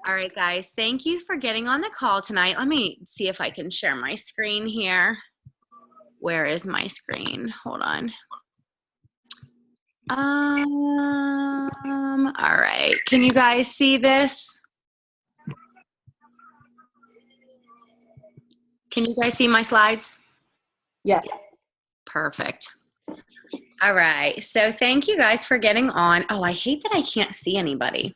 All right, guys, thank you for getting on the call tonight. Let me see if I can share my screen here. Where is my screen? Hold on. All right. Can you guys see this? Can you guys see my slides? Yes. Perfect. All right. So thank you guys for getting on. Oh, I hate that I can't see anybody.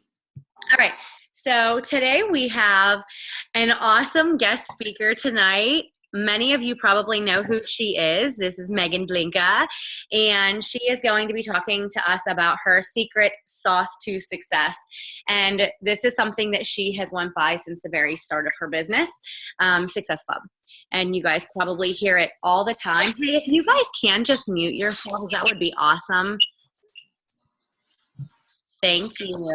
All right. So today we have an awesome guest speaker tonight. Many of you probably know who she is. This is Maegan Blinka, and she is going to be talking to us about her secret sauce to success. And this is something that she has went by since the very start of her business, Success Club. And you guys probably hear it all the time. Hey, if you guys can just mute yourselves, that would be awesome. Thank you.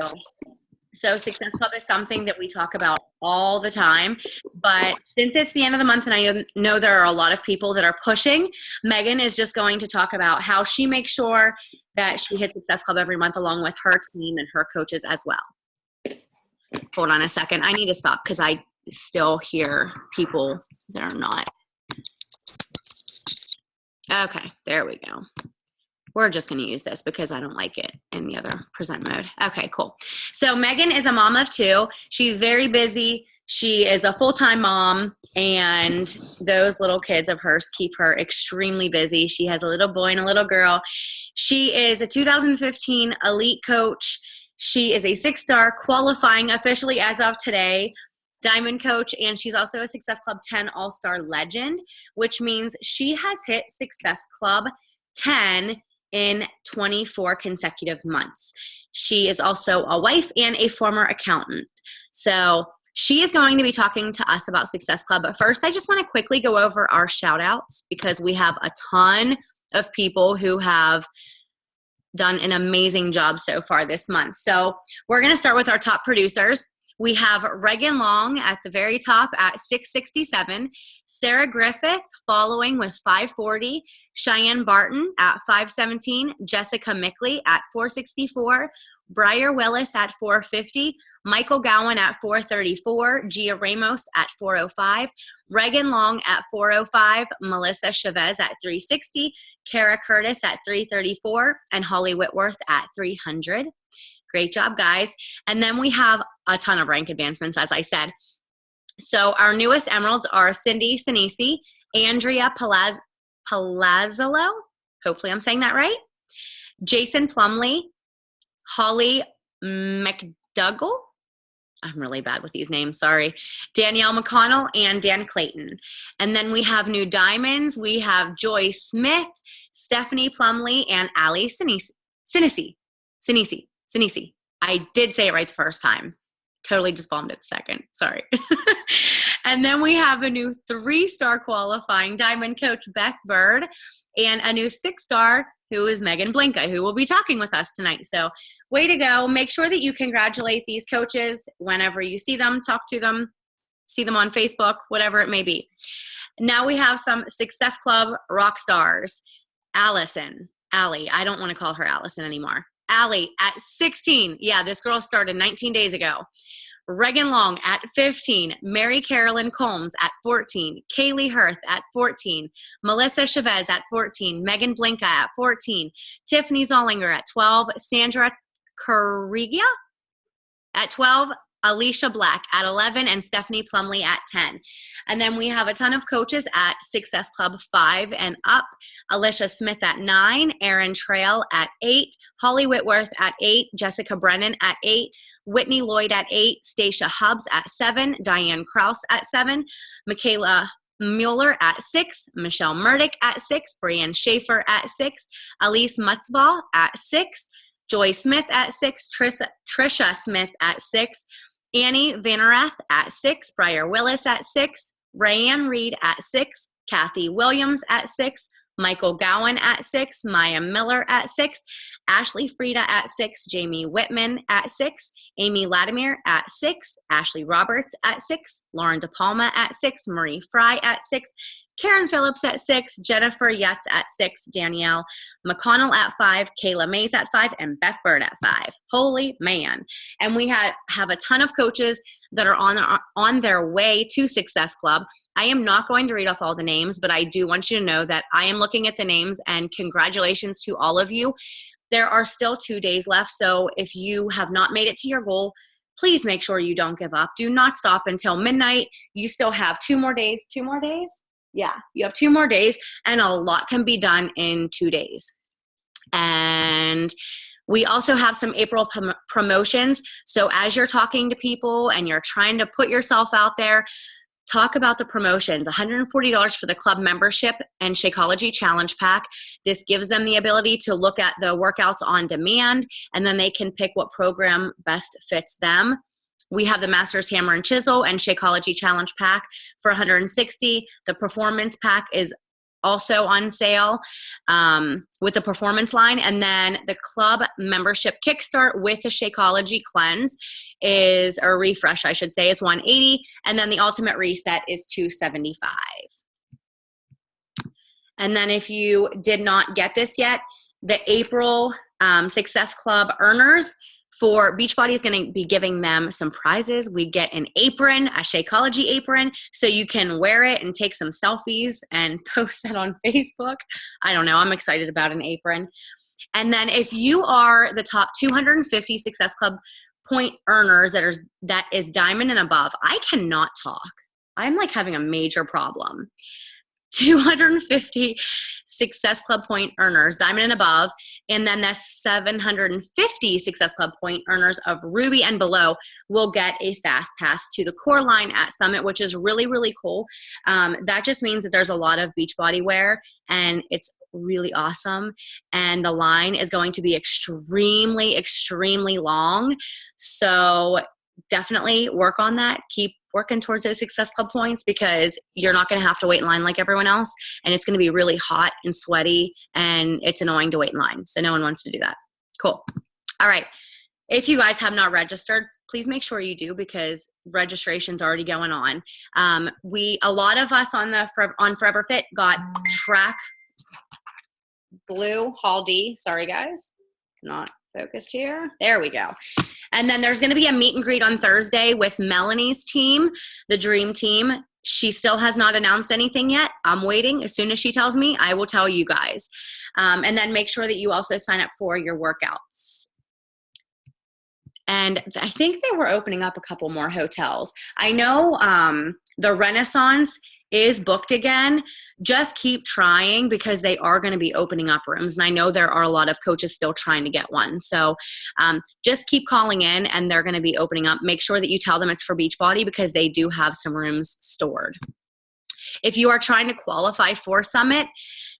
So Success Club is something that we talk about all the time, but since it's the end of the month and I know there are a lot of people that are pushing, Maegan is just going to talk about how she makes sure that she hits Success Club every month along with her team and her coaches as well. Hold on a second. I need to stop because I still hear people that are not. Okay, there we go. We're just going to use this because I don't like it in the other present mode. Okay, cool. So Maegan is a mom of two. She's very busy. She is a full-time mom, and those little kids of hers keep her extremely busy. She has a little boy and a little girl. She is a 2015 elite coach. She is a 6-star qualifying officially as of today diamond coach, and she's also a Success Club 10 All-Star legend, which means she has hit Success Club 10 in 24 consecutive months. She is also a wife and a former accountant. So she is going to be talking to us about Success Club. But first, I just want to quickly go over our shout outs because we have a ton of people who have done an amazing job so far this month. So we're going to start with our top producers. We have Reagan Long at the very top at 667, Sarah Griffith following with 540, Cheyenne Barton at 517, Jessica Mickley at 464, Briar Willis at 450, Michael Gowan at 434, Gia Ramos at 405, Reagan Long at 405, Melissa Chavez at 360, Kara Curtis at 334, and Holly Whitworth at 300. Great job, guys. And then we have a ton of rank advancements, as I said. So our newest emeralds are Cindy Sinisi, Andrea Palazzolo, hopefully I'm saying that right, Jason Plumley, Holly McDougall, I'm really bad with these names, sorry, Danielle McConnell, and Dan Clayton. And then we have new diamonds. We have Joy Smith, Stephanie Plumley, and Allie Sinisi. I did say it right the first time. Totally just bombed it the second. Sorry. And then we have a new 3-star qualifying diamond coach, Beth Bird, and a new 6-star who is Maegan Blinka, who will be talking with us tonight. So way to go. Make sure that you congratulate these coaches whenever you see them, talk to them, see them on Facebook, whatever it may be. Now we have some Success Club rock stars. Allie, I don't want to call her Allison anymore. Allie at 16. Yeah, this girl started 19 days ago. Reagan Long at 15. Mary Carolyn Combs at 14. Kaylee Hirth at 14. Melissa Chavez at 14. Maegan Blinka at 14. Tiffany Zollinger at 12. Sandra Corrigia at 12. Alicia Black at 11, and Stephanie Plumley at 10. And then we have a ton of coaches at Success Club 5 and up. Alicia Smith at 9, Erin Trail at 8, Holly Whitworth at 8, Jessica Brennan at 8, Whitney Lloyd at 8, Stacia Hubbs at 7, Diane Krause at 7, Michaela Mueller at 6, Michelle Murdoch at 6, Brianne Schaefer at 6, Elise Mutzball at 6, Joy Smith at 6, Trisha Smith at 6, Annie Vanerath at 6, Briar Willis at 6, Rayanne Reed at 6, Kathy Williams at 6, Michael Gowan at 6, Maya Miller at 6, Ashley Frieda at 6, Jamie Whitman at 6, Amy Latimer at 6, Ashley Roberts at 6, Lauren DePalma at 6, Marie Fry at 6, Karen Phillips at 6, Jennifer Yetz at 6, Danielle McConnell at 5, Kayla Mays at 5, and Beth Bird at 5. Holy man. And we have a ton of coaches that are on their way to Success Club. I am not going to read off all the names, but I do want you to know that I am looking at the names, and congratulations to all of you. There are still 2 days left, so if you have not made it to your goal, please make sure you don't give up. Do not stop until midnight. You still have 2 more days. 2 more days? Yeah, you have 2 more days, and a lot can be done in 2 days. And we also have some April promotions. So as you're talking to people and you're trying to put yourself out there, talk about the promotions. $140 for the club membership and Shakeology Challenge Pack. This gives them the ability to look at the workouts on demand, and then they can pick what program best fits them. We have the Masters Hammer and Chisel and Shakeology Challenge Pack for $160. The Performance Pack is also on sale with the Performance line. And then the club membership Kickstart with the Shakeology Cleanse is, or refresh I should say, is $180. And then the Ultimate Reset is $275. And then if you did not get this yet, the April Success Club earners for Beachbody is going to be giving them some prizes. We get an apron, a Shakeology apron, so you can wear it and take some selfies and post that on Facebook. I don't know. I'm excited about an apron. And then if you are the top 250 Success Club point earners that is diamond and above, I cannot talk. I'm like having a major problem. 250 Success Club point earners, diamond and above, and then the 750 Success Club point earners of Ruby and below will get a fast pass to the core line at Summit, which is really, really cool. That just means that there's a lot of Beachbody wear, and it's really awesome. And the line is going to be extremely, extremely long. So definitely work on that. Keep working towards those Success Club points, because you're not going to have to wait in line like everyone else, and it's going to be really hot and sweaty, and it's annoying to wait in line, so no one wants to do that. Cool. All right. If you guys have not registered, please make sure you do, because registration's already going on. A lot of us on Forever Fit got track blue Hall D. Sorry guys, not focused here. There we go. And then there's going to be a meet and greet on Thursday with Melanie's team, the Dream Team. She still has not announced anything yet. I'm waiting. As soon as she tells me, I will tell you guys. And then make sure that you also sign up for your workouts. And I think they were opening up a couple more hotels. I know the Renaissance is booked again. Just keep trying, because they are going to be opening up rooms. And I know there are a lot of coaches still trying to get one. So just keep calling in, and they're going to be opening up. Make sure that you tell them it's for Beachbody, because they do have some rooms stored. If you are trying to qualify for Summit,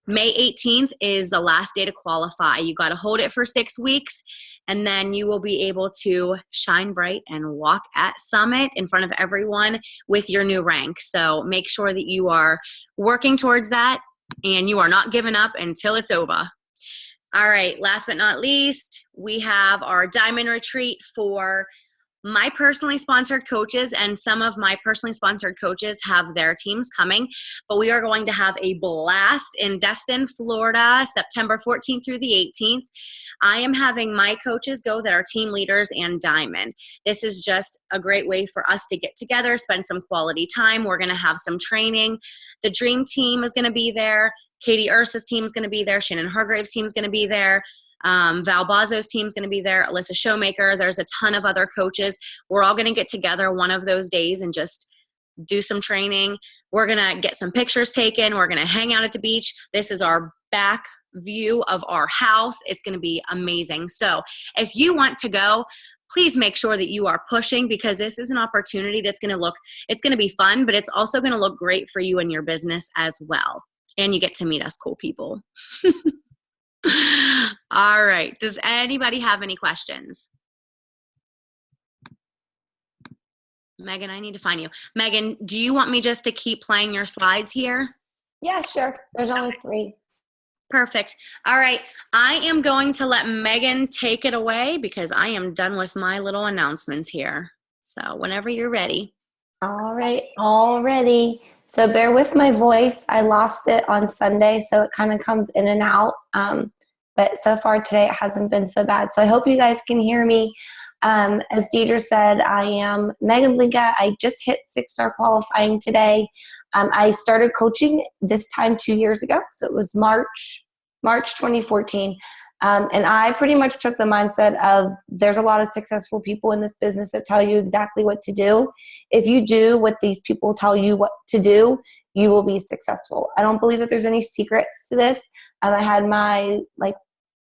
May 18th is the last day to qualify. You got to hold it for 6 weeks, and then you will be able to shine bright and walk at Summit in front of everyone with your new rank. So make sure that you are working towards that, and you are not giving up until it's over. All right, last but not least, we have our Diamond Retreat for my personally sponsored coaches, and some of my personally sponsored coaches have their teams coming, but we are going to have a blast in Destin, Florida, September 14th through the 18th. I am having my coaches go that are team leaders and Diamond. This is just a great way for us to get together, spend some quality time. We're going to have some training. The Dream Team is going to be there. Katie Ursa's team is going to be there. Shannon Hargrave's team is going to be there. Val Bazzo's team is going to be there. Alyssa Showmaker. There's a ton of other coaches. We're all going to get together one of those days and just do some training. We're going to get some pictures taken. We're going to hang out at the beach. This is our back view of our house. It's going to be amazing. So if you want to go, please make sure that you are pushing, because this is an opportunity that's going to it's going to be fun, but it's also going to look great for you and your business as well. And you get to meet us cool people. All right. Does anybody have any questions? Megan, I need to find you. Megan, do you want me just to keep playing your slides here? Yeah, sure. There's only 3. Perfect. All right. I am going to let Megan take it away, because I am done with my little announcements here. So whenever you're ready. All right. All ready. So bear with my voice. I lost it on Sunday, so it kind of comes in and out. But so far today, it hasn't been so bad. So I hope you guys can hear me. As Deidra said, I am Maegan Blinka. I just hit 6-star qualifying today. I started coaching this time 2 years ago. So it was March 2014. And I pretty much took the mindset of there's a lot of successful people in this business that tell you exactly what to do. If you do what these people tell you what to do, you will be successful. I don't believe that there's any secrets to this. I had my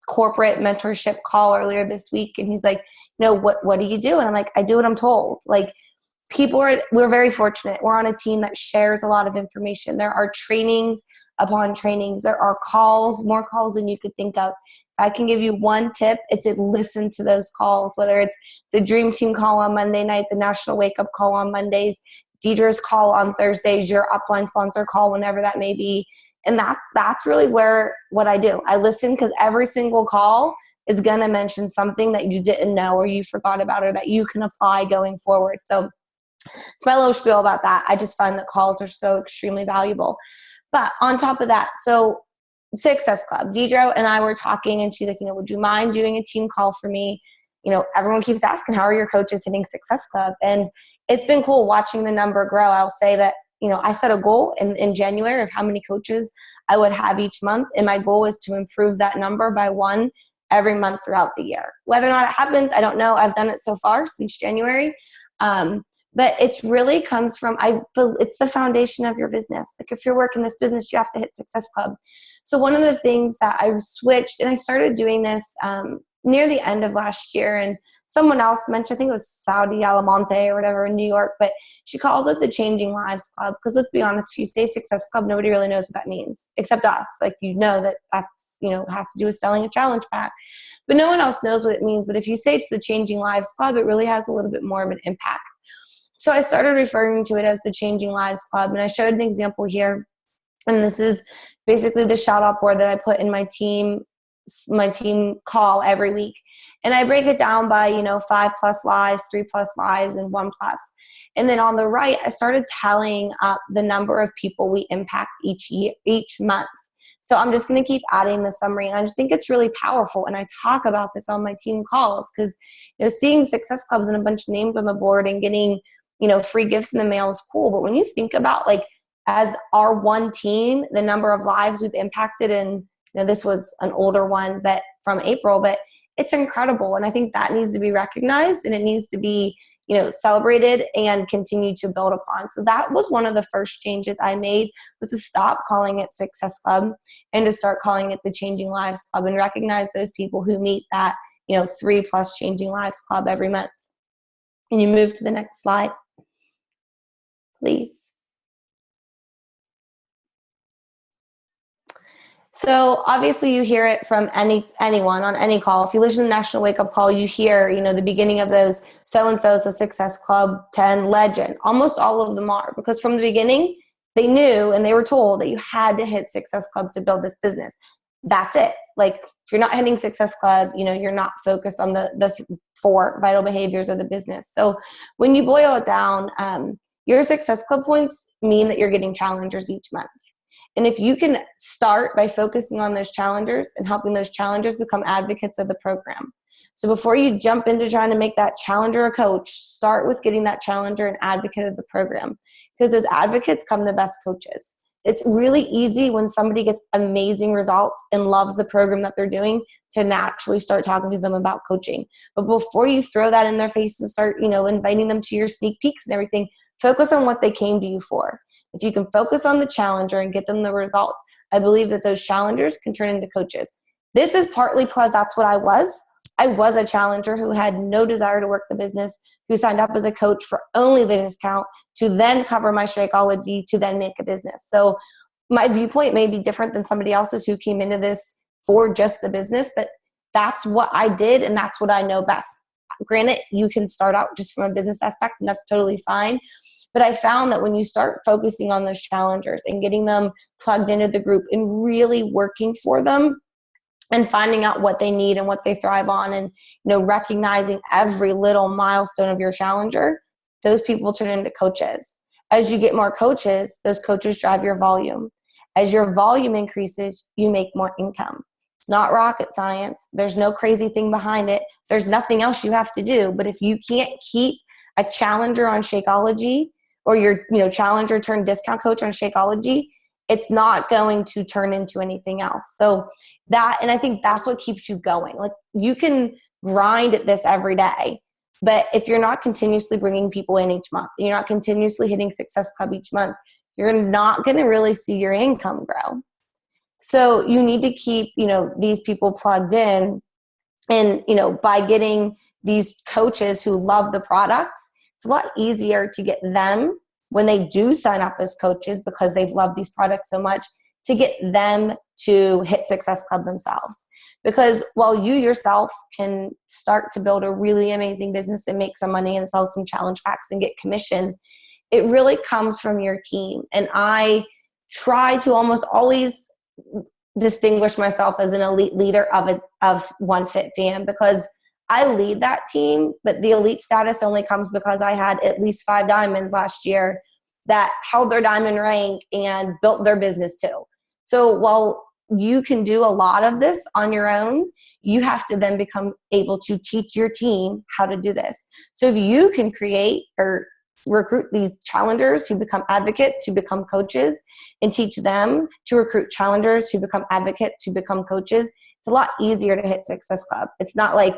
corporate mentorship call earlier this week, and he's like, what do you do? And I'm like, I do what I'm told. We're very fortunate. We're on a team that shares a lot of information. There are trainings upon trainings. There are calls, more calls than you could think of. If I can give you one tip, it's to listen to those calls, whether it's the Dream Team call on Monday night, the National Wake Up call on Mondays, Deidre's call on Thursdays, your upline sponsor call, whenever that may be. And that's really what I do. I listen because every single call is going to mention something that you didn't know or you forgot about or that you can apply going forward. So it's my little spiel about that. I just find that calls are so extremely valuable. But on top of that, so Success Club, Deidra and I were talking, and she's like, would you mind doing a team call for me? Everyone keeps asking, how are your coaches hitting Success Club? And it's been cool watching the number grow. I'll say that, I set a goal in January of how many coaches I would have each month. And my goal is to improve that number by 1 every month throughout the year. Whether or not it happens, I don't know. I've done it so far since January. But it really comes from, it's the foundation of your business. If you're working this business, you have to hit Success Club. So one of the things that I switched, and I started doing this near the end of last year, and someone else mentioned, I think it was Saudi Alamonte or whatever in New York, but she calls it the Changing Lives Club. Because let's be honest, if you say Success Club, nobody really knows what that means except us. That's, has to do with selling a challenge pack. But no one else knows what it means. But if you say it's the Changing Lives Club, it really has a little bit more of an impact. So I started referring to it as the Changing Lives Club. And I showed an example here. And this is basically the shout out board that I put in my team call every week. And I break it down by, 5+ lives, 3+ lives, and 1+. And then on the right, I started tallying up the number of people we impact each month. So I'm just going to keep adding the summary. And I just think it's really powerful. And I talk about this on my team calls because, seeing Success Clubs and a bunch of names on the board and getting, free gifts in the mail is cool. But when you think about as our one team, the number of lives we've impacted, and this was an older one, but from April, but it's incredible. And I think that needs to be recognized, and it needs to be, celebrated and continue to build upon. So that was one of the first changes I made, was to stop calling it Success Club and to start calling it the Changing Lives Club, and recognize those people who meet that, 3+ Changing Lives Club every month. Can you move to the next slide, please? So obviously you hear it from anyone on any call. If you listen to the National Wake Up Call, you hear, the beginning of those, so-and-so is the Success Club 10 legend. Almost all of them are, because from the beginning, they knew and they were told that you had to hit Success Club to build this business. That's it. If you're not hitting Success Club, you're not focused on the 4 vital behaviors of the business. So when you boil it down, your Success Club points mean that you're getting challengers each month. And if you can start by focusing on those challengers and helping those challengers become advocates of the program. So before you jump into trying to make that challenger a coach, start with getting that challenger an advocate of the program, because those advocates come the best coaches. It's really easy when somebody gets amazing results and loves the program that they're doing to naturally start talking to them about coaching. But before you throw that in their face and start, inviting them to your sneak peeks and everything, focus on what they came to you for. If you can focus on the challenger and get them the results, I believe that those challengers can turn into coaches. This is partly because that's what I was. I was a challenger who had no desire to work the business, who signed up as a coach for only the discount to then cover my Shakeology to then make a business. So my viewpoint may be different than somebody else's who came into this for just the business, but that's what I did and that's what I know best. Granted, you can start out just from a business aspect and that's totally fine. But I found that when you start focusing on those challengers and getting them plugged into the group and really working for them and finding out what they need and what they thrive on and, recognizing every little milestone of your challenger, those people turn into coaches. As you get more coaches, those coaches drive your volume. As your volume increases, you make more income. It's not rocket science. There's no crazy thing behind it. There's nothing else you have to do. But if you can't keep a challenger on Shakeology, or your challenger turned discount coach on Shakeology, it's not going to turn into anything else. So that, and I think that's what keeps you going. Like, you can grind at this every day, but if you're not continuously bringing people in each month, you're not continuously hitting Success Club each month, you're not going to really see your income grow. So you need to keep, these people plugged in, and, by getting these coaches who love the products, it's a lot easier to get them, when they do sign up as coaches because they've loved these products so much, to get them to hit Success Club themselves. Because while you yourself can start to build a really amazing business and make some money and sell some challenge packs and get commission, it really comes from your team. And I try to almost always distinguish myself as an elite leader of One Fit Fam, because I lead that team, but the elite status only comes because I had at least 5 diamonds last year that held their diamond rank and built their business too. So while you can do a lot of this on your own, you have to then become able to teach your team how to do this. So if you can create or recruit these challengers who become advocates, who become coaches, and teach them to recruit challengers who become advocates, who become coaches, it's a lot easier to hit Success Club. It's not like,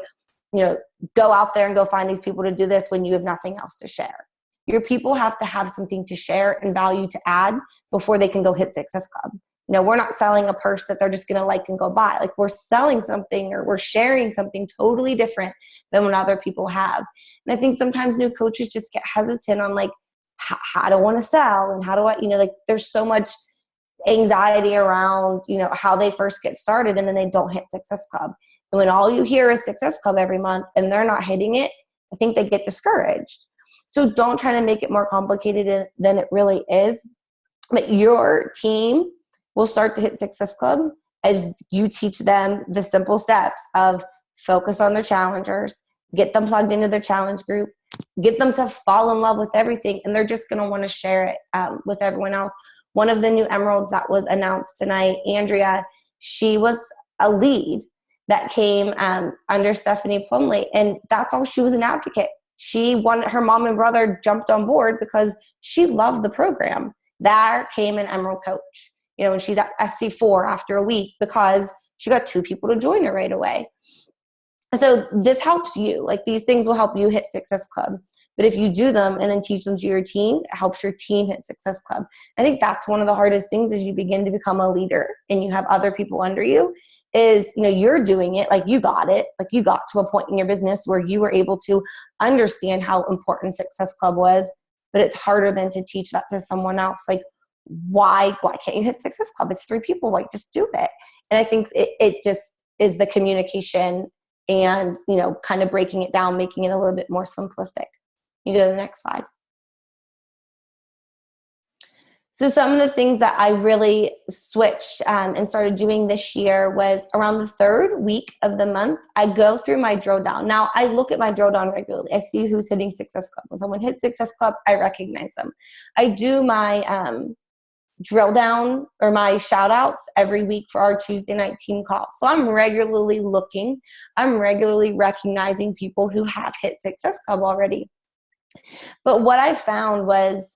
go out there and go find these people to do this when you have nothing else to share. Your people have to have something to share and value to add before they can go hit Success Club. We're not selling a purse that they're just going to like and go buy. Like, we're selling something, or we're sharing something totally different than what other people have. And I think sometimes new coaches just get hesitant on, like, how do I want to sell, and how do I, there's so much anxiety around, how they first get started, and then they don't hit Success Club. And when all you hear is Success Club every month and they're not hitting it, I think they get discouraged. So don't try to make it more complicated than it really is. But your team will start to hit Success Club as you teach them the simple steps of focus on their challengers, get them plugged into their challenge group, get them to fall in love with everything, and they're just going to want to share it with everyone else. One of the new emeralds that was announced tonight, Andrea, she was a lead that came under Stephanie Plumley, and that's all. She was an advocate. She wanted, her mom and brother jumped on board because she loved the program. There came an emerald coach, and she's at SC4 after a week because she got 2 people to join her right away. So this helps you. Like, these things will help you hit Success Club. But if you do them and then teach them to your team, it helps your team hit Success Club. I think that's one of the hardest things as you begin to become a leader and you have other people under you is, you're doing it, like, you got it. Like, you got to a point in your business where you were able to understand how important Success Club was, but it's harder than to teach that to someone else. Like, why can't you hit Success Club? It's 3 people, like, just do it. And I think it just is the communication and, kind of breaking it down, making it a little bit more simplistic. You go to the next slide. So some of the things that I really switched and started doing this year was around the 3rd week of the month, I go through my drill down. Now, I look at my drill down regularly. I see who's hitting Success Club. When someone hits Success Club, I recognize them. I do my drill down or my shout outs every week for our Tuesday night team call. So I'm regularly looking. I'm regularly recognizing people who have hit Success Club already. But what I found was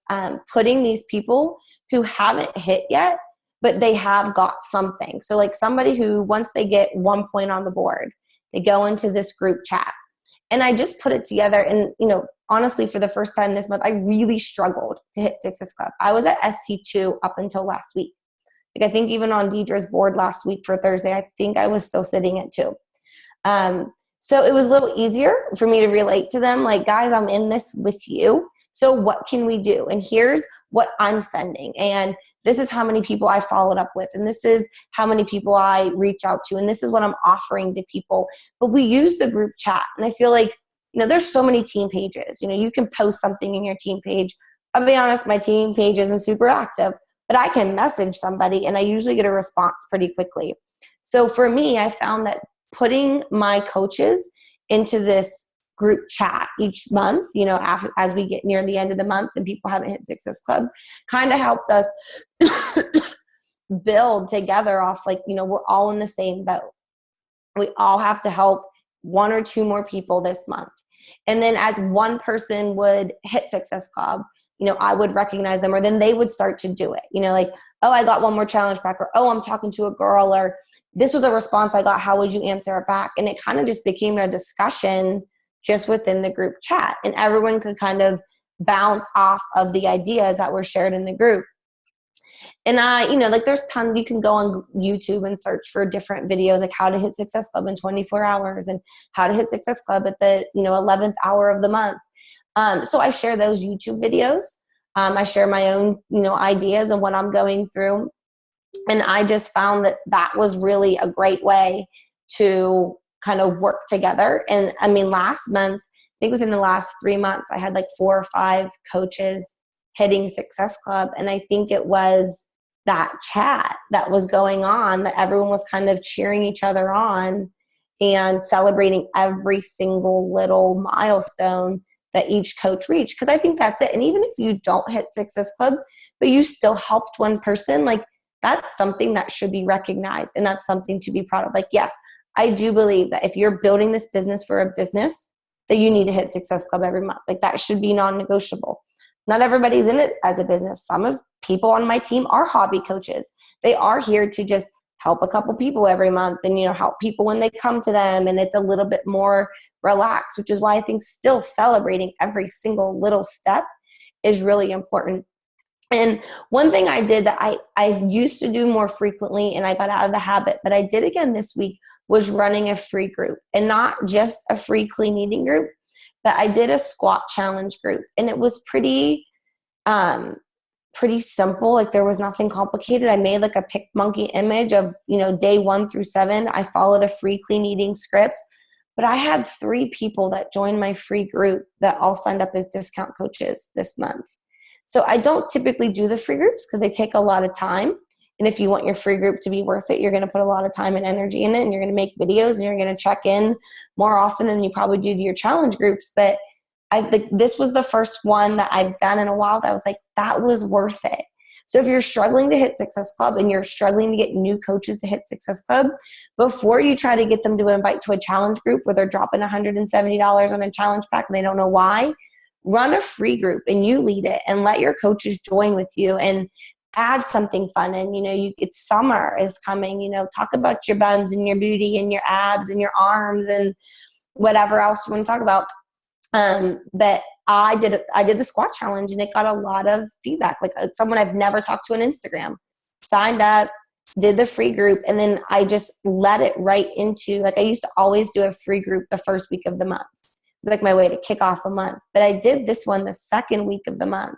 putting these people who haven't hit yet, but they have got something. So like somebody who, once they get 1 point on the board, they go into this group chat. And I just put it together. And, honestly, for the first time this month, I really struggled to hit Success Club. I was at SC2 up until last week. Like, I think even on Deidra's board last week for Thursday, I think I was still sitting at 2. So it was a little easier for me to relate to them. Like, guys, I'm in this with you. So what can we do? And here's what I'm sending. And this is how many people I followed up with. And this is how many people I reach out to. And this is what I'm offering to people. But we use the group chat. And I feel like, there's so many team pages. You can post something in your team page. I'll be honest, my team page isn't super active. But I can message somebody and I usually get a response pretty quickly. So for me, I found that putting my coaches into this group chat each month, as we get near the end of the month and people haven't hit Success Club, kind of helped us build together off we're all in the same boat. We all have to help one or two more people this month. And then as one person would hit Success Club, I would recognize them, or then they would start to do it, oh, I got one more challenge back, or, oh, I'm talking to a girl, or this was a response I got, how would you answer it back? And it kind of just became a discussion just within the group chat, and everyone could kind of bounce off of the ideas that were shared in the group. And there's tons, you can go on YouTube and search for different videos, like how to hit Success Club in 24 hours and how to hit Success Club at the 11th hour of the month. So I share those YouTube videos. I share my own, ideas and what I'm going through. And I just found that was really a great way to kind of work together. And I mean, last month, I think within the last 3 months, I had 4 or 5 coaches hitting Success Club. And I think it was that chat that was going on, that everyone was kind of cheering each other on and celebrating every single little milestone that each coach reached. Because I think that's it. And even if you don't hit Success Club, but you still helped one person, that's something that should be recognized. And that's something to be proud of. Yes, I do believe that if you're building this business for a business, that you need to hit Success Club every month. That should be non-negotiable. Not everybody's in it as a business. Some of people on my team are hobby coaches. They are here to just help a couple people every month and, help people when they come to them. And it's a little bit more relaxed, which is why I think still celebrating every single little step is really important. And one thing I did that I used to do more frequently, and I got out of the habit, but I did again this week, was running a free group. And not just a free clean eating group, but I did a squat challenge group. And it was pretty simple. There was nothing complicated. I made a pick monkey image of, day 1 through 7. I followed a free clean eating script. But I had 3 people that joined my free group that all signed up as discount coaches this month. So I don't typically do the free groups because they take a lot of time. And if you want your free group to be worth it, you're going to put a lot of time and energy in it, and you're going to make videos, and you're going to check in more often than you probably do to your challenge groups. But this was the first one that I've done in a while that I was that was worth it. So if you're struggling to hit Success Club and you're struggling to get new coaches to hit Success Club, before you try to get them to invite to a challenge group where they're dropping $170 on a challenge pack and they don't know why, run a free group and you lead it and let your coaches join with you and add something fun. And, it's summer is coming, talk about your buns and your booty and your abs and your arms and whatever else you want to talk about. But I did the squat challenge and it got a lot of feedback. Someone I've never talked to on Instagram signed up, did the free group. And then I just let it right into, I used to always do a free group the first week of the month. It's my way to kick off a month. But I did this one the second week of the month,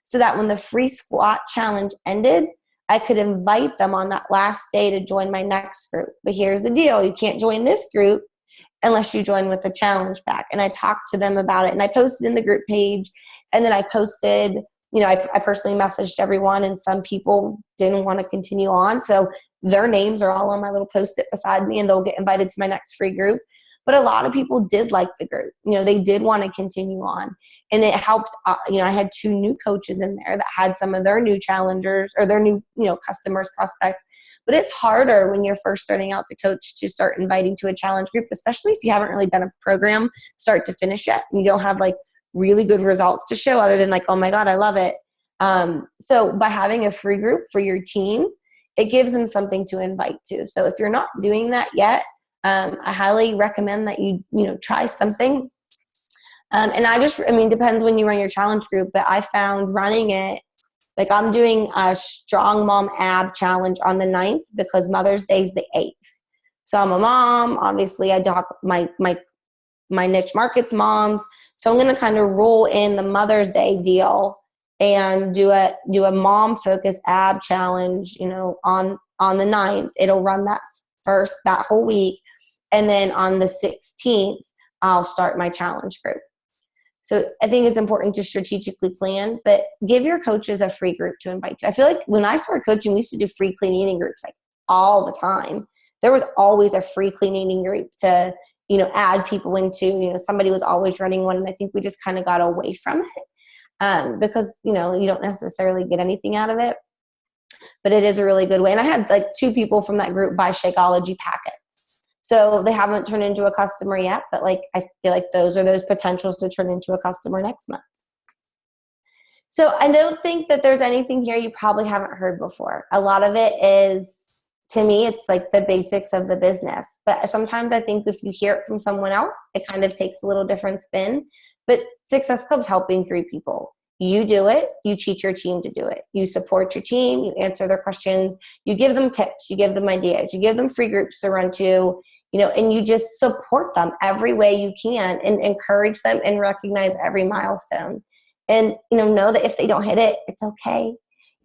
so that when the free squat challenge ended, I could invite them on that last day to join my next group. But here's the deal. You can't join this group unless you join with the challenge pack. And I talked to them about it, and I posted in the group page, and then I posted, I personally messaged everyone, and some people didn't want to continue on. So their names are all on my little post-it beside me, and they'll get invited to my next free group. But a lot of people did like the group. They did want to continue on. And it helped, I had 2 new coaches in there that had some of their new challengers or their new, customers, prospects. But it's harder when you're first starting out to coach to start inviting to a challenge group, especially if you haven't really done a program start to finish yet. And you don't have really good results to show other than oh my God, I love it. So by having a free group for your team, it gives them something to invite to. So if you're not doing that yet, I highly recommend that you try something. And depends when you run your challenge group, but I found running it, I'm doing a Strong Mom Ab Challenge on the 9th because Mother's Day is the 8th. So I'm a mom. Obviously, I talk my niche markets moms. So I'm going to kind of roll in the Mother's Day deal and do a mom focused ab challenge, on the 9th. It'll run that whole week. And then on the 16th, I'll start my challenge group. So I think it's important to strategically plan, but give your coaches a free group to invite to. I feel like when I started coaching, we used to do free clean eating groups all the time. There was always a free clean eating group to add people into. Somebody was always running one, and I think we just kind of got away from it because, you don't necessarily get anything out of it. But it is a really good way. And I had like 2 people from that group buy Shakeology packets. So they haven't turned into a customer yet, but like I feel like those are those potentials to turn into a customer next month. So I don't think that there's anything here you probably haven't heard before. A lot of it is, to me, it's like the basics of the business. But sometimes I think if you hear it from someone else, it kind of takes a little different spin. But Success Club's helping 3 people. You do it, you teach your team to do it. You support your team, you answer their questions, you give them tips, you give them ideas, you give them free groups to run to, and you just support them every way you can and encourage them and recognize every milestone. And, know that if they don't hit it, it's okay.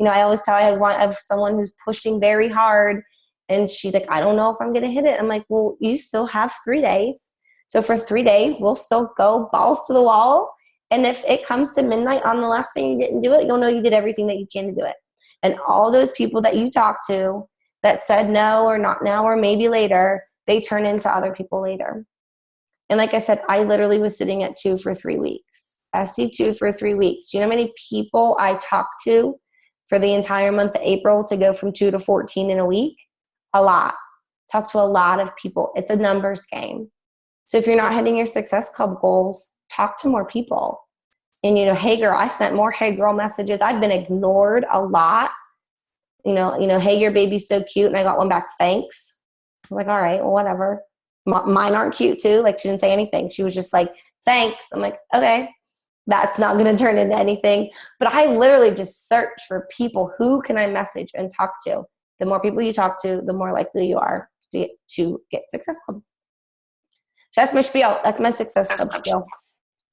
I always tell I have someone who's pushing very hard and she's like, I don't know if I'm going to hit it. I'm like, well, you still have 3 days. So for 3 days, we'll still go balls to the wall. And if it comes to midnight on the last day you didn't do it, you'll know you did everything that you can to do it. And all those people that you talked to that said no or not now or maybe later, they turn into other people later. And like I said, I literally was sitting at 2 for 3 weeks. SC2 for 3 weeks. Do you know how many people I talked to for the entire month of April to go from 2 to 14 in a week? A lot. Talk to a lot of people. It's a numbers game. So if you're not hitting your Success Club goals, talk to more people. And, hey girl, I sent more hey girl messages. I've been ignored a lot. Hey, your baby's so cute. And I got one back, thanks. I was like, all right, well, whatever. Mine aren't cute too. Like, she didn't say anything. She was just like, thanks. I'm like, okay, that's not going to turn into anything. But I literally just search for people. Who can I message and talk to? The more people you talk to, the more likely you are to get Success Club. So that's my spiel. That's my Success Club spiel.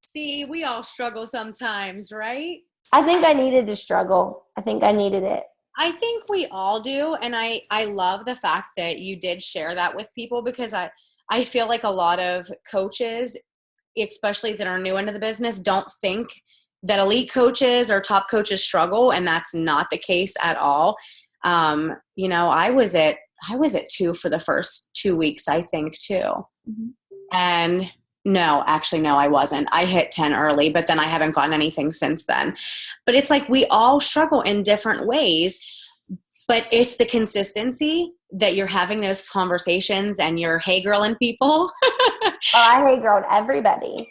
See, we all struggle sometimes, right? I think I needed to struggle. I think I needed it. I think we all do. And I love the fact that you did share that with people, because I feel like a lot of coaches, especially that are new into the business, don't think that elite coaches or top coaches struggle. And that's not the case at all. I was at 2 for the first 2 weeks, I think, too. Mm-hmm. And no, I wasn't. I hit 10 early, but then I haven't gotten anything since then. But it's like we all struggle in different ways, but it's the consistency that you're having those conversations and you're hey girling people. Oh, I hey girled everybody.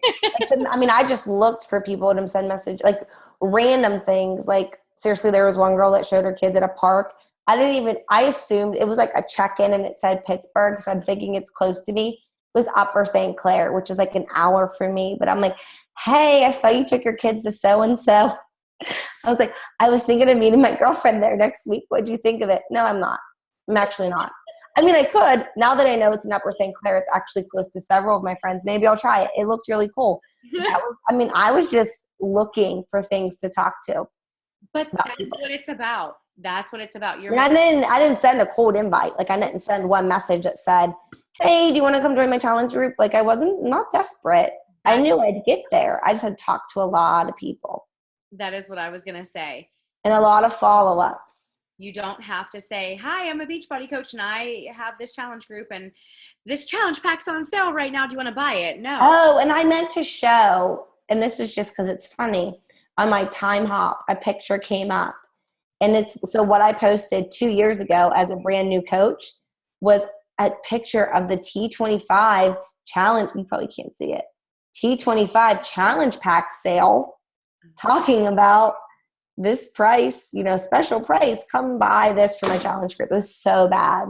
I just looked for people to send message, like random things. Like seriously, there was one girl that showed her kids at a park. I assumed it was like a check-in and it said Pittsburgh. So I'm thinking it's close to me. Was Upper St. Clair, which is like an hour from me. But I'm like, hey, I saw you took your kids to so-and-so. I was like, I was thinking of meeting my girlfriend there next week. What'd you think of it? No, I'm not. I'm actually not. I could. Now that I know it's in Upper St. Clair, it's actually close to several of my friends. Maybe I'll try it. It looked really cool. I was just looking for things to talk to. But that's people. What it's about. That's what it's about. I didn't send a cold invite. Like I didn't send one message that said, hey, do you want to come join my challenge group? Like I wasn't not desperate. I knew I'd get there. I just had talked to a lot of people. That is what I was going to say. And a lot of follow-ups. You don't have to say, hi, I'm a Beachbody coach and I have this challenge group and this challenge pack's on sale right now. Do you want to buy it? No. Oh, and I meant to show, and this is just because it's funny, on my time hop, a picture came up. And so what I posted 2 years ago as a brand new coach was a picture of the T25 challenge. You probably can't see it. T25 challenge pack sale, talking about this price, special price. Come buy this for my challenge group. It was so bad.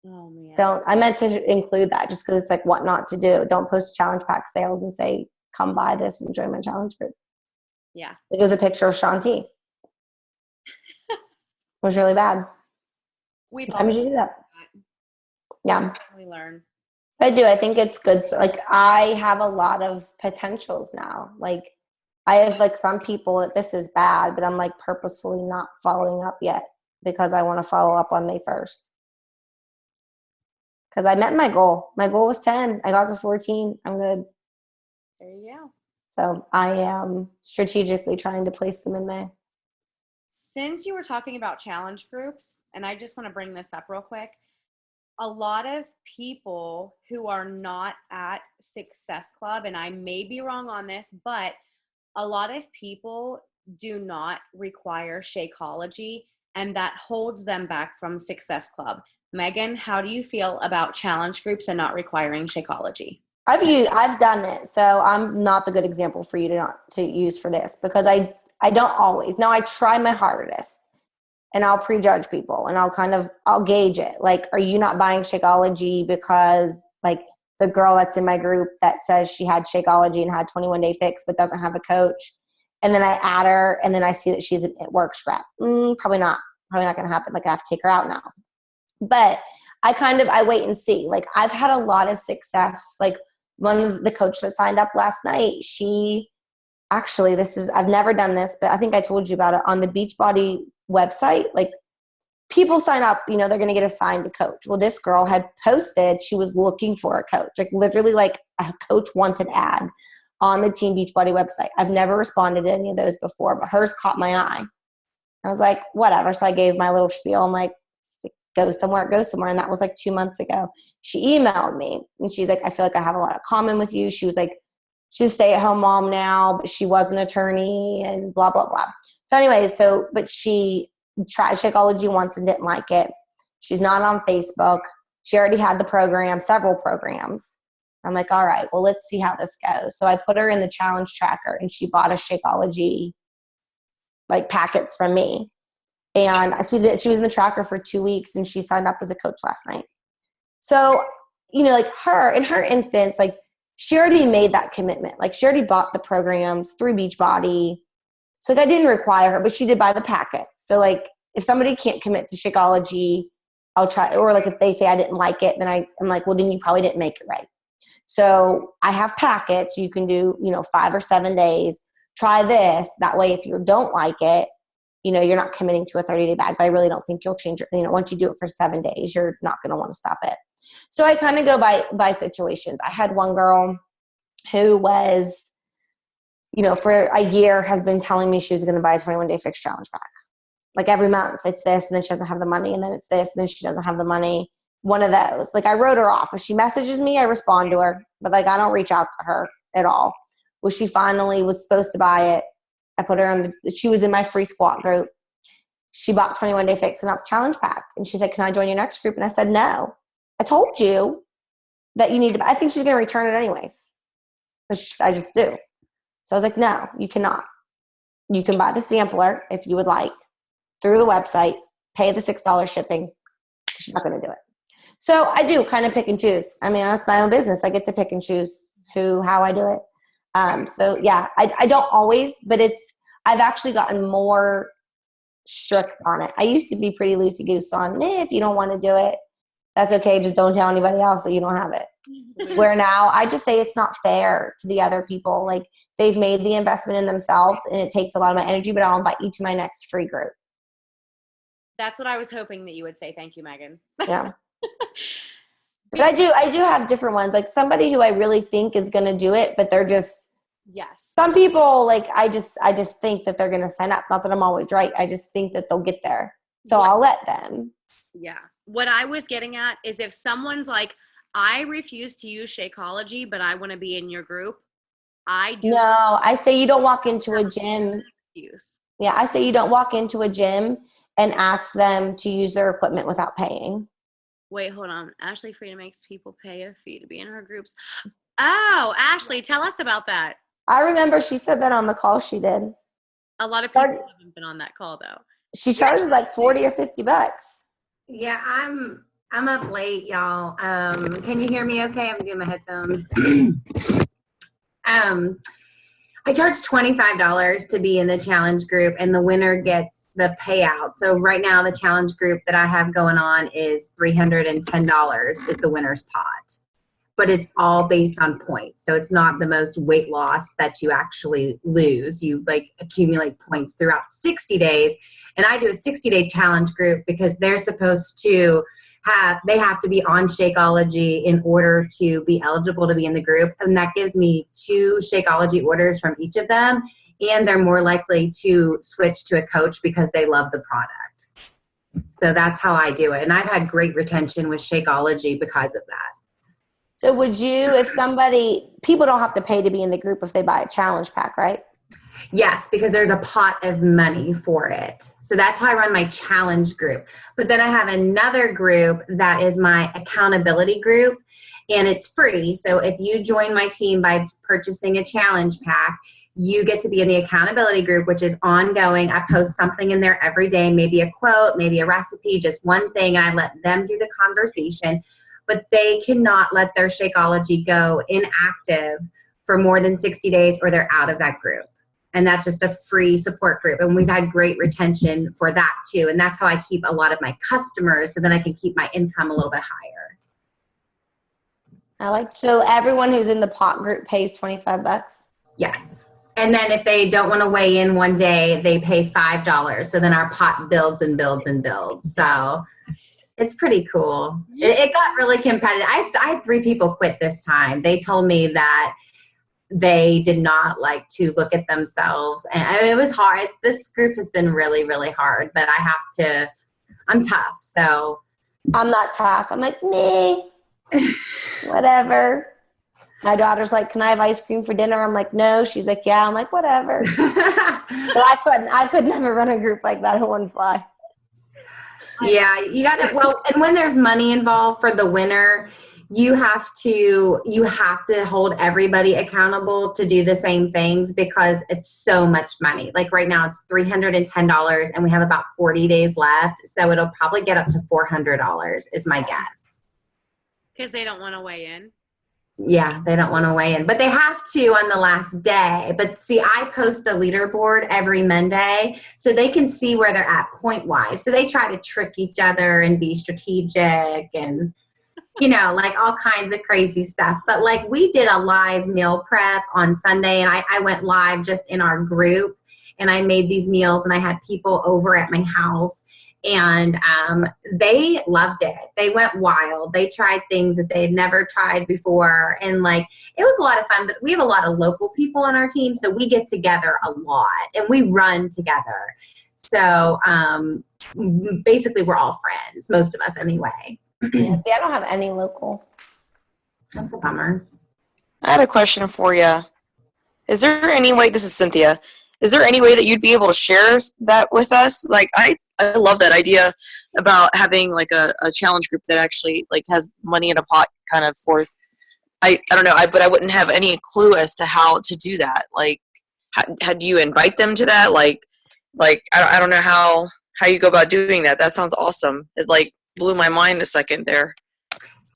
Oh man. I meant to include that just because it's like what not to do. Don't post challenge pack sales and say, come buy this and join my challenge group. Yeah. It was a picture of Shanti. It was really bad. Sometimes you do that. Yeah. We learn. I do. I think it's good. So, like I have a lot of potentials now. Like I have like some people that this is bad, but I'm like purposefully not following up yet because I want to follow up on May 1st. Because I met my goal. My goal was 10. I got to 14. I'm good. There you go. So I am strategically trying to place them in May. Since you were talking about challenge groups, and I just want to bring this up real quick. a lot of people who are not at Success Club, and I may be wrong on this, but a lot of people do not require Shakeology, and that holds them back from Success Club. Maegan, how do you feel about challenge groups and not requiring Shakeology? I've done it, so I'm not the good example for you to use for this, because I don't always. Now I try my hardest, and I'll prejudge people, and I'll gauge it. Like, are you not buying Shakeology because, like, the girl that's in my group that says she had Shakeology and had 21 Day Fix but doesn't have a coach, and then I add her, and then I see that she's at work strap. Probably not going to happen. Like, I have to take her out now. But I wait and see. Like, I've had a lot of success. Like, one of the coach that signed up last night, I've never done this, but I think I told you about it on the Beachbody website. Like, people sign up, they're going to get assigned a coach. Well, this girl had posted she was looking for a coach, like literally like a coach wanted ad on the Team Beachbody website. I've never responded to any of those before, but hers caught my eye. I was like, whatever. So I gave my little spiel. I'm like, go somewhere. And that was like 2 months ago. She emailed me and she's like, I feel like I have a lot of common with you. She was like, she's a stay-at-home mom now, but she was an attorney and blah, blah, blah. So anyway, but she tried Shakeology once and didn't like it. She's not on Facebook. She already had the program, several programs. I'm like, all right, well, let's see how this goes. So I put her in the challenge tracker and she bought a Shakeology like packets from me. And she was in the tracker for 2 weeks and she signed up as a coach last night. So, like in her instance, like she already made that commitment. Like she already bought the programs through Beachbody. So that didn't require her, but she did buy the packets. So like if somebody can't commit to Shakeology, I'll try. Or like if they say I didn't like it, then I'm like, well, then you probably didn't make it right. So I have packets. You can do, 5 or 7 days. Try this. That way, if you don't like it, you're not committing to a 30-day bag, but I really don't think you'll change it. Once you do it for 7 days, you're not going to want to stop it. So I kind of go by situations. I had one girl who was, for a year has been telling me she was going to buy a 21 Day Fix challenge pack. Like every month it's this, and then she doesn't have the money, and then it's this, and then she doesn't have the money. One of those. Like I wrote her off. If she messages me, I respond to her, but like I don't reach out to her at all. Well, she finally was supposed to buy it. I put her she was in my free squat group. She bought 21 Day Fix and not the challenge pack. And she said, can I join your next group? And I said, no. I told you that you need to, I think she's going to return it anyways. I just do. So I was like, no, you cannot. You can buy the sampler if you would like through the website, pay the $6 shipping. She's not going to do it. So I do kind of pick and choose. I mean, that's my own business. I get to pick and choose how I do it. So yeah, I don't always, but I've actually gotten more strict on it. I used to be pretty loosey-goose on, if you don't want to do it, that's okay. Just don't tell anybody else that you don't have it. Where now I just say it's not fair to the other people. Like they've made the investment in themselves and it takes a lot of my energy, but I'll invite you to my next free group. That's what I was hoping that you would say. Thank you, Maegan. Yeah. But I do have different ones. Like somebody who I really think is going to do it, but they're just, yes. Some people like, I just think that they're going to sign up. Not that I'm always right. I just think that they'll get there. So I'll let them. Yeah. What I was getting at is if someone's like, I refuse to use Shakeology, but I want to be in your group. I do. No, I say you don't walk into a gym. Excuse. Yeah. I say you don't walk into a gym and ask them to use their equipment without paying. Wait, hold on. Ashley Frida makes people pay a fee to be in her groups. Oh, Ashley, tell us about that. I remember she said that on the call she did. A lot of people haven't been on that call though. She charges like $40 or $50. Yeah, I'm up late, y'all. Can you hear me okay? I'm doing my headphones. I charge $25 to be in the challenge group, and the winner gets the payout. So right now, the challenge group that I have going on is $310 is the winner's pot. But it's all based on points. So it's not the most weight loss that you actually lose. You like accumulate points throughout 60 days. And I do a 60-day challenge group because they're supposed to they have to be on Shakeology in order to be eligible to be in the group. And that gives me 2 Shakeology orders from each of them. And they're more likely to switch to a coach because they love the product. So that's how I do it. And I've had great retention with Shakeology because of that. So would you, if people don't have to pay to be in the group if they buy a challenge pack, right? Yes, because there's a pot of money for it. So that's how I run my challenge group. But then I have another group that is my accountability group, and it's free. So if you join my team by purchasing a challenge pack, you get to be in the accountability group, which is ongoing. I post something in there every day, maybe a quote, maybe a recipe, just one thing, and I let them do the conversation. But they cannot let their Shakeology go inactive for more than 60 days or they're out of that group. And that's just a free support group. And we've had great retention for that too. And that's how I keep a lot of my customers, so then I can keep my income a little bit higher. So everyone who's in the pot group pays $25? Yes. And then if they don't want to weigh in one day, they pay $5. So then our pot builds and builds and builds. So it's pretty cool. It got really competitive. I had 3 people quit this time. They told me that they did not like to look at themselves. And it was hard. This group has been really, really hard, but I'm tough. So I'm not tough. I'm like, me, whatever. My daughter's like, can I have ice cream for dinner? I'm like, no. She's like, yeah. I'm like, whatever. But I could never run a group like that. It wouldn't fly. Yeah, you got to, well, and when there's money involved for the winner, you have to hold everybody accountable to do the same things because it's so much money. Like right now it's $310 and we have about 40 days left. So it'll probably get up to $400 is my guess. Because they don't want to weigh in. Yeah, they don't want to weigh in, but they have to on the last day. But see, I post a leaderboard every Monday so they can see where they're at point wise. So they try to trick each other and be strategic and, like all kinds of crazy stuff. But like we did a live meal prep on Sunday and I went live just in our group and I made these meals and I had people over at my house. And they loved it. They went wild. They tried things that they'd never tried before. And like, it was a lot of fun, but we have a lot of local people on our team. So we get together a lot and we run together. So basically we're all friends, most of us anyway. Yeah, see, I don't have any local. That's a bummer. I had a question for you. Is there any way, this is Cynthia, is there any way that you'd be able to share that with us? Like, I love that idea about having like a challenge group that actually like has money in a pot kind of for, I don't know, but I wouldn't have any clue as to how to do that. Like, how do you invite them to that? Like I don't know how you go about doing that. That sounds awesome. It like blew my mind a second there.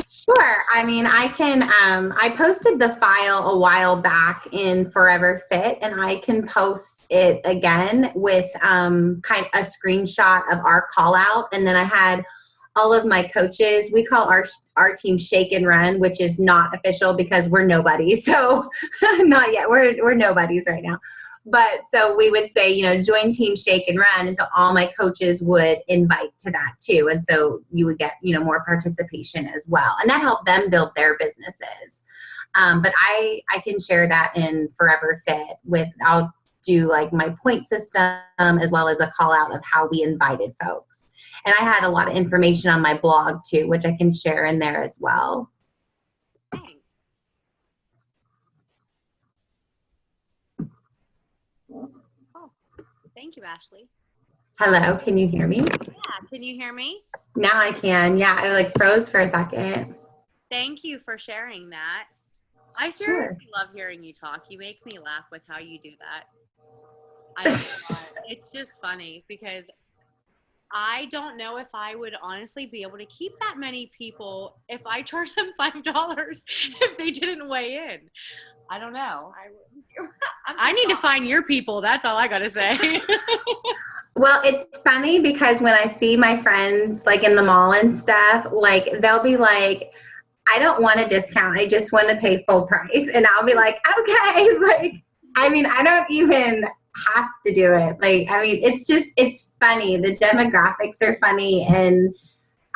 Sure. I mean, I can, I posted the file a while back in Forever Fit and I can post it again with kind of a screenshot of our call out. And then I had all of my coaches, we call our team Shake and Run, which is not official because we're nobodies. So not yet. We're nobodies right now. But so we would say, join Team Shake and Run. And so all my coaches would invite to that too. And so you would get, more participation as well. And that helped them build their businesses. But I can share that in Forever Fit I'll do like my point system as well as a call out of how we invited folks. And I had a lot of information on my blog too, which I can share in there as well. Thank you, Ashley. Hello, can you hear me? Yeah, can you hear me? Now I can. Yeah, I like froze for a second. Thank you for sharing that. I Sure. seriously love hearing you talk. You make me laugh with how you do that. It's just funny because I don't know if I would honestly be able to keep that many people if I charged them $5 if they didn't weigh in. I don't know. I need to find your people. That's all I got to say. Well, it's funny because when I see my friends like in the mall and stuff, like they'll be like, I don't want a discount. I just want to pay full price. And I'll be like, okay. Like, I mean, I don't even have to do it. Like, I mean, it's funny. The demographics are funny and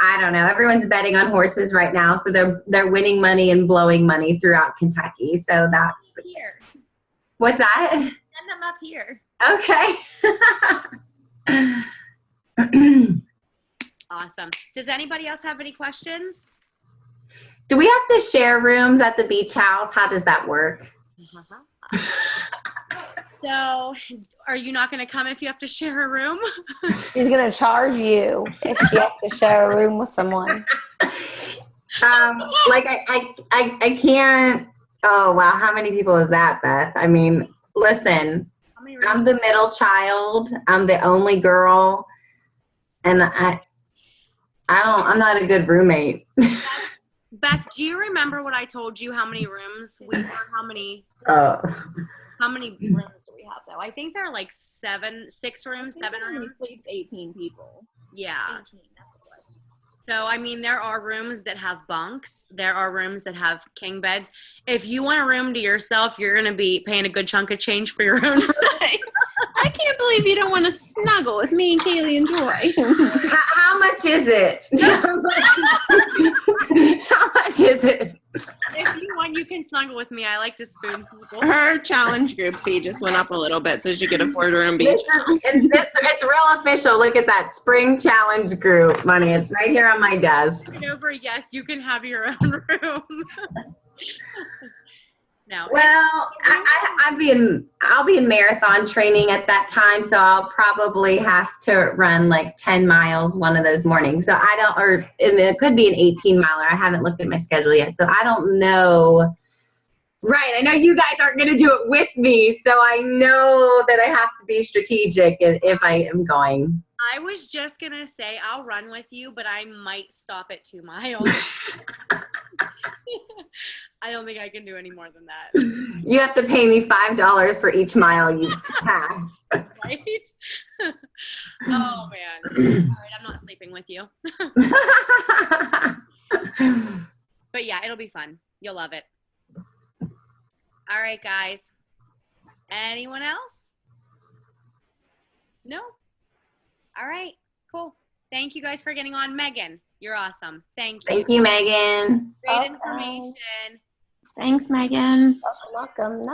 I don't know. Everyone's betting on horses right now, so they're winning money and blowing money throughout Kentucky. So that's here. What's that? Send them up here. Okay. Awesome. Does anybody else have any questions? Do we have to share rooms at the beach house? How does that work? So, are you not going to come if you have to share a room? She's going to charge you if she has to share a room with someone. Like I can't. Oh wow, how many people is that, Beth? I mean, listen, I'm the middle child. I'm the only girl, and I'm not a good roommate. Beth, do you remember what I told you? How many rooms how many rooms do we have though? I think there are like 6 rooms, 7 rooms. Sleeps 18 people. Yeah. 18. That's what it was. So, I mean, there are rooms that have bunks. There are rooms that have king beds. If you want a room to yourself, you're going to be paying a good chunk of change for your own room. I can't believe you don't want to snuggle with me and Kaylee and Joy. How much is it? How much is it? If you want, you can snuggle with me. I like to spoon people. Her challenge group fee just went up a little bit so she could afford her own beach. It's real official. Look at that spring challenge group money. It's right here on my desk. Over, yes, you can have your own room. No. Well, I'll be in marathon training at that time, so I'll probably have to run like 10 miles one of those mornings. So it could be an 18 miler. I haven't looked at my schedule yet, so I don't know. Right, I know you guys aren't going to do it with me, so I know that I have to be strategic if I am going. I was just going to say I'll run with you, but I might stop at 2 miles. I don't think I can do any more than that. You have to pay me $5 for each mile you pass. Right? Oh, man. All right, I'm not sleeping with you. But yeah, it'll be fun. You'll love it. All right, guys. Anyone else? No? All right, cool. Thank you guys for getting on. Maegan, you're awesome. Thank you. Thank you, Maegan. Great Okay. information. Thanks, Maegan. Welcome.